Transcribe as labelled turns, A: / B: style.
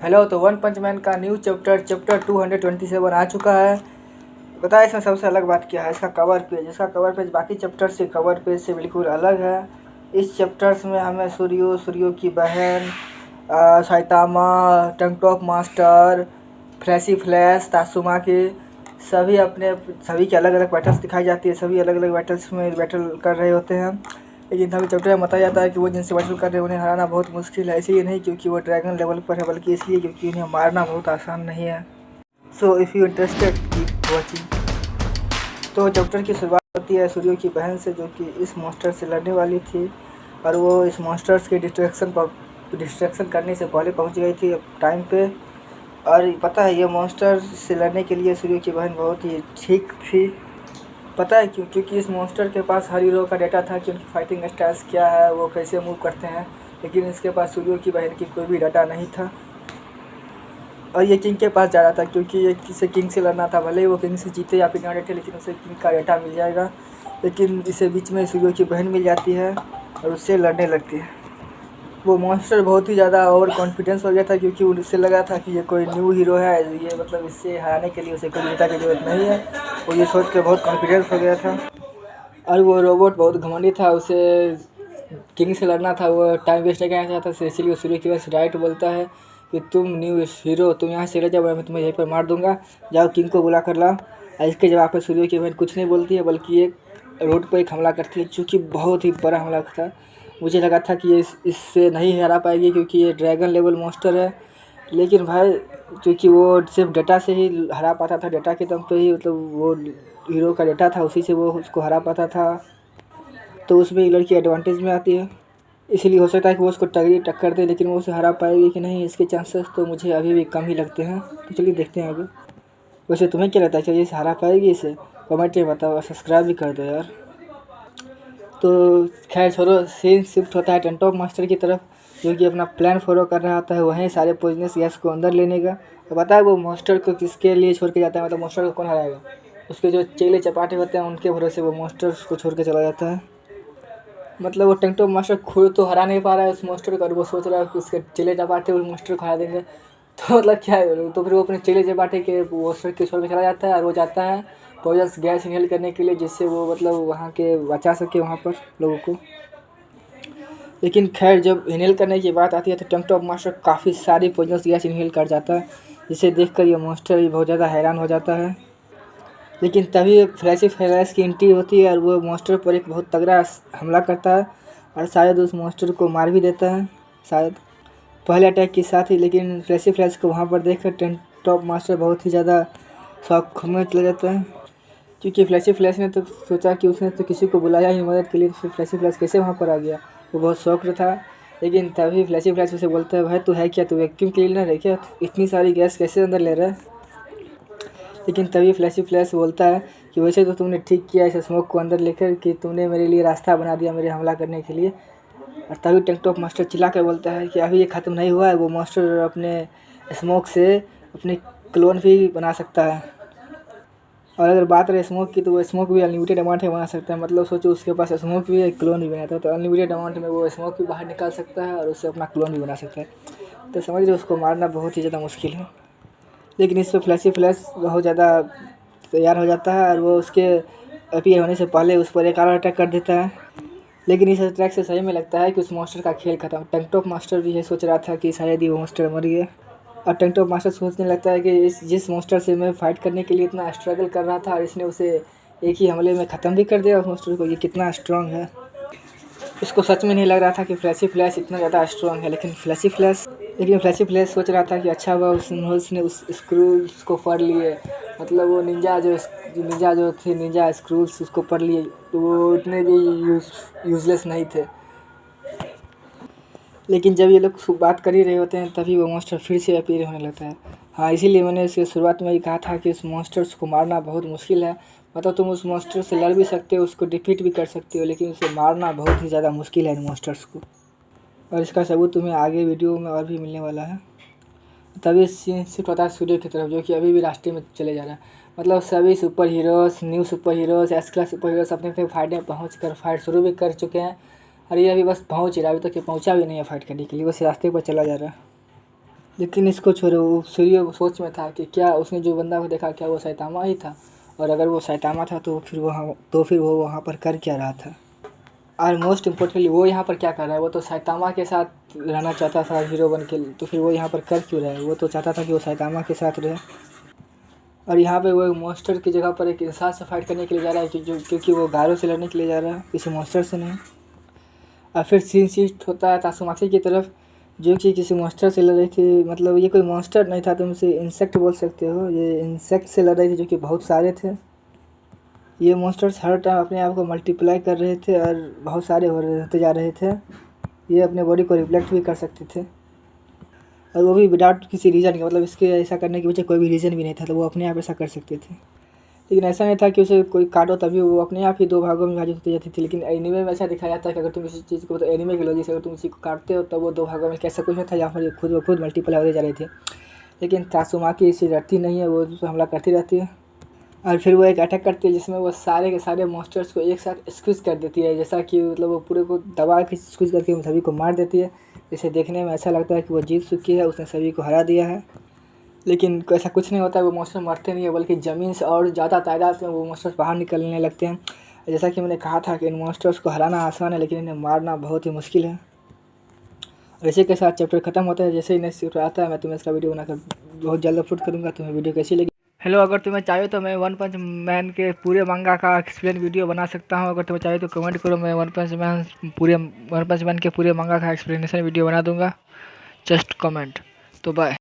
A: Hello. तो one पंच man का new chapter 227 आ चुका है। पता है इसमें सबसे अलग बात क्या है? इसका कवर पेज। इसका कवर पेज बाकी चैप्टर से कवर पेज से बिल्कुल अलग है। इस चैप्टर्स में हमें सूर्यो की बहन, साइतामा, टंग top master, flashy flash, Tasuma के सभी के अलग अलग बैटल्स दिखाई जाती है। सभी अलग अलग बैटल्स में बैटल कर रहे होते हैं। लेकिन हमें चैप्टर में बताया जाता है कि वो जिनसे बैटल कर रहे हैं उन्हें हराना बहुत मुश्किल है। इसलिए नहीं क्योंकि वो ड्रैगन लेवल पर है, बल्कि इसलिए क्योंकि उन्हें मारना बहुत आसान नहीं है। So if you interested keep watching. तो चैप्टर की शुरुआत होती है सूर्यो की बहन से, जो कि इस मॉन्स्टर से लड़ने वाली थी और वो इस मॉन्स्टर्स के डिस्ट्रैक्शन करने से पहले पहुंच गई थी टाइम पे। और पता है ये मॉन्स्टर से लड़ने के लिए सूर्यो की बहन बहुत ही ठीक थी। पता है क्यों? क्योंकि इस मॉन्स्टर के पास हर हीरो का डाटा था कि उनकी फाइटिंग स्टाइल्स क्या है, वो कैसे मूव करते हैं। लेकिन इसके पास सूर्यो की बहन की कोई भी डाटा नहीं था और ये किंग के पास जा रहा था क्योंकि ये किसी किंग से लड़ना था। भले ही वो किंग से जीते या फिर ना जीते, लेकिन उसे किंग का डाटा मिल जाएगा। लेकिन इसे बीच में सूर्यो की बहन मिल जाती है और उससे लड़ने लगती है। वो मॉन्स्टर बहुत ही ज़्यादा ओवर कॉन्फिडेंस हो गया था क्योंकि उससे लगा था कि ये कोई न्यू हीरो है, ये मतलब इससे हराने के लिए उसे कोई डेटा की ज़रूरत नहीं है। वो ये सोच के बहुत कॉन्फिडेंस हो गया था। और वो रोबोट बहुत घमंडी था, उसे किंग से लड़ना था, वो टाइम वेस्ट नहीं करना चाहता था। इसलिए सूर्य की वजह से डायरेक्ट बोलता है कि तुम न्यू हीरो, तुम यहाँ से चले जाओ, मैं तुम्हें यहीं पर मार दूंगा, जाओ किंग को बुला कर लाओ। और इसके जवाब पर सूर्य की बहन कुछ नहीं बोलती है, बल्कि एक रोड पर एक हमला करती है, जो कि बहुत ही बड़ा हमला था। मुझे लगा था कि ये इससे नहीं हरा पाएगी क्योंकि ये ड्रैगन लेवल मॉन्स्टर है। लेकिन भाई क्योंकि वो सिर्फ डेटा से ही हरा पाता था, डेटा के दम पे ही, मतलब वो हीरो का डेटा था, उसी से वो उसको हरा पाता था। तो उसमें ये लड़की एडवांटेज में आती है। इसीलिए हो सकता है कि वो उसको टक्कर दे, लेकिन वो उसे हरा पाएगी कि नहीं, इसके चांसेस तो मुझे अभी भी कम ही लगते हैं। तो चलिए देखते हैं आगे। वैसे तुम्हें क्या लगता है, चलिए इसे हरा पाएगी? इसे कमेंट में बताओ और सब्सक्राइब भी कर दो यार। तो खैर छोड़ो, सीन शिफ्ट होता है टंग टॉप मास्टर की तरफ, जो कि अपना प्लान फॉलो कर रहा होता है वहीं सारे पॉइजनस गैस को अंदर लेने का। तो पता है वो मॉन्स्टर को किसके लिए छोड़ के जाता है, मतलब मॉन्स्टर को कौन हराएगा? उसके जो चेले चपाटे होते हैं उनके भरोसे वो मॉन्स्टर्स को छोड़ के चला जाता है। मतलब वो टंग टॉप मास्टर खुद तो हरा नहीं पा रहा है उस मॉन्स्टर को, और वो सोच रहा है कि उसके चेले चपाटे उस मॉन्स्टर को हरा देंगे। तो मतलब क्या है, तो फिर वो अपने चेले चपाटे के मॉन्स्टर के छोड़ के चला जाता है और वो जाता है पॉइजनस गैस इनहेल करने के लिए, जिससे वो मतलब वहाँ के बचा सके वहाँ पर लोगों को। लेकिन खैर जब इनहेल करने की बात आती है तो टंग टॉप मास्टर काफ़ी सारी पॉइजनस गैस इनहेल कर जाता है, जिसे देखकर ये मॉन्स्टर भी बहुत ज़्यादा हैरान हो जाता है। लेकिन तभी फ्लैशी फ्लैश की एंट्री होती है और वो मॉन्स्टर पर एक बहुत तगड़ा हमला करता है और शायद उस मॉन्स्टर को मार भी देता है, शायद पहले अटैक के साथ ही। लेकिन फ्लैशी फ्लैश को वहाँ पर देखकर टंग टॉप मास्टर बहुत ही ज़्यादा शॉक में चला जाता है, क्योंकि फ्लैशी फ्लैश ने तो सोचा कि उसने तो किसी को बुलाया ही मदद के लिए, तो फिर फ्लैशी फ्लैश कैसे वहाँ पर आ गया? वो बहुत शौक था। लेकिन तभी फ्लैशी फ्लैश उसे बोलता है, भाई तू है क्या, तू वैक्यूम क्लीनर है क्या, इतनी सारी गैस कैसे अंदर ले रहा है? लेकिन तभी फ्लैशी फ्लैश बोलता है कि वैसे तो तुमने ठीक किया इस स्मोक को अंदर लेकर, कि तुमने मेरे लिए रास्ता बना दिया मेरे हमला करने के लिए। और तभी टंग टॉप मास्टर चिल्ला कर बोलता है कि अभी ये ख़त्म नहीं हुआ है, वो मास्टर अपने स्मोक से अपने क्लोन भी बना सकता है। और अगर बात रहे स्मोक की, तो वो स्मोक भी अनलिमिटेड अमाउंट में बना सकता है। मतलब सोचो उसके पास स्मोक भी है, क्लोन भी बनाता है, तो अनलिमिटेड अमाउंट में वो स्मोक भी बाहर निकाल सकता है और उससे अपना क्लोन भी बना सकता है। तो समझ रहे उसको मारना बहुत ही ज़्यादा मुश्किल है। लेकिन इस पर फ्लैशी फ्लैश बहुत ज़्यादा तैयार हो जाता है और वो उसके अपीयर होने से पहले उस पर एक और अटैक कर देता है। लेकिन इस अटैक से सही में लगता है कि उस मॉन्स्टर का खेल खत्म। टंग टॉप मास्टर भी ये सोच रहा था कि शायद ही वो मॉन्स्टर मर गया, और टंग टॉप मास्टर सोचने लगता है कि जिस मॉन्स्टर से मैं फाइट करने के लिए इतना स्ट्रगल कर रहा था और इसने उसे एक ही हमले में ख़त्म भी कर दिया उस मॉन्स्टर को, ये कितना स्ट्रांग है। इसको सच में नहीं लग रहा था कि फ्लैशी फ्लैश इतना ज़्यादा स्ट्रांग है। लेकिन फ्लैशी फ्लैश सोच रहा था कि अच्छा हुआ उसने उस स्क्रूल्स को पढ़ लिए, मतलब वो निंजा जो थे निंजा स्क्रूल्स उसको पढ़ लिए, तो वो इतने भी यूज़लेस नहीं थे। लेकिन जब ये लोग बात कर ही रहे होते हैं तभी वो मॉन्स्टर फिर से अपीयर होने लगता है। हाँ, इसीलिए मैंने इसके शुरुआत में ही कहा था कि उस मॉन्स्टर्स को मारना बहुत मुश्किल है। मतलब तुम उस मॉन्स्टर से लड़ भी सकते हो, उसको डिफीट भी कर सकते हो, लेकिन उसे मारना बहुत ही ज़्यादा मुश्किल है इन मॉन्स्टर्स को। और इसका सबूत तुम्हें आगे वीडियो में और भी मिलने वाला है। तभी सीन शिफ्ट होता है सूर्य की तरफ, जो कि अभी भी रास्ते में चले जा रहा है। मतलब सभी super heroes, new super heroes, S class super heroes अपने अपने फाइट में पहुँच कर फाइट शुरू भी कर चुके हैं। और ये अभी बस पहुँच ही रहा है, अभी तक ये पहुँचा भी नहीं है फाइट करने के लिए, बस रास्ते पर चला जा रहा है। लेकिन इसको छोड़ो, वो सूर्य सोच में था कि क्या उसने जो बंदा को देखा क्या वो सैतामा ही था, और अगर वो सैतामा था तो फिर वो वहाँ पर कर क्या रहा था। और मोस्ट इम्पोर्टेंटली वो यहाँ पर क्या कर रहा है, वो तो सैतामा के साथ रहना चाहता था हीरो बन के, तो फिर वो यहाँ पर कर क्यों रहा है। वो तो चाहता था कि वो सैतामा के साथ रहे, और यहाँ पे वो एक मॉन्स्टर की जगह पर एक इंसान से फाइट करने के लिए जा रहा है, क्योंकि वो गारों से लड़ने के लिए जा रहा है, किसी मॉन्स्टर से नहीं। और फिर सीन शिफ्ट होता है तासुमाकी की तरफ, जो कि किसी मॉन्स्टर से लड़ रही थी। मतलब ये कोई मॉन्स्टर नहीं था, तुम इसे इंसेक्ट बोल सकते हो। ये इंसेक्ट से लड़ रही थी जो कि बहुत सारे थे। ये मॉन्स्टर्स हर टाइम अपने आप को मल्टीप्लाई कर रहे थे और बहुत सारे होते जा रहे थे। ये अपने बॉडी को रिफ्लेक्ट भी कर सकते थे, और वो भी विदाउट किसी रीज़न के, मतलब इसके ऐसा करने के पीछे कोई भी रीज़न भी नहीं था, तो वो अपने आप ऐसा कर सकते थे। लेकिन ऐसा नहीं था कि उसे कोई काटो तभी वो अपने आप ही दो भागों में विभाजित होती जाती थी। लेकिन एनीमे में ऐसा दिखाया जाता है कि अगर तुम किसी चीज़ को, तो एनीमे की लॉजिक से अगर तुम किसी को काटते हो तो वो दो भागों में, कैसा कुछ नहीं था जहाँ पर खुद ब खुद मल्टीप्लाई होते जा रही थी। लेकिन तासुमाकी इससे डरती नहीं है, वो हमला करती रहती है, और फिर वो एक अटैक करती है जिसमें वो सारे के सारे मॉन्स्टर्स को एक साथ स्क्वीज़ कर देती है, जैसा कि मतलब वो पूरे को दबा के स्क्वीज़ करके उन सभी को मार देती है। जिसे देखने में ऐसा लगता है कि वो जीत चुकी है, उसने सभी को हरा दिया है। लेकिन ऐसा कुछ नहीं होता है, वो मॉन्स्टर मरते नहीं है, बल्कि ज़मीन से और ज़्यादा तादाद में वो मॉन्स्टर्स बाहर निकलने लगते हैं। जैसा कि मैंने कहा था कि इन मॉन्स्टर्स को हराना आसान है, लेकिन इन्हें मारना बहुत ही मुश्किल है। और इसी के साथ चैप्टर खत्म होता है। जैसे ही नेक्स्ट चैप्टर आता है मैं तुम्हें इसका वीडियो बनाकर बहुत जल्द अपलोड करूँगा। तुम्हें वीडियो कैसी लगी? हेलो, अगर तुम्हें चाहिए तो मैं वन पंच मैन के पूरे मंगा का एक्सप्लेन वीडियो बना सकता हूँ। अगर तुम्हें चाहिए तो कमेंट करो, मैं वन पंच मैन के पूरे मंगा का एक्सप्लेनेशन वीडियो बना दूंगा। Just comment. तो बाय।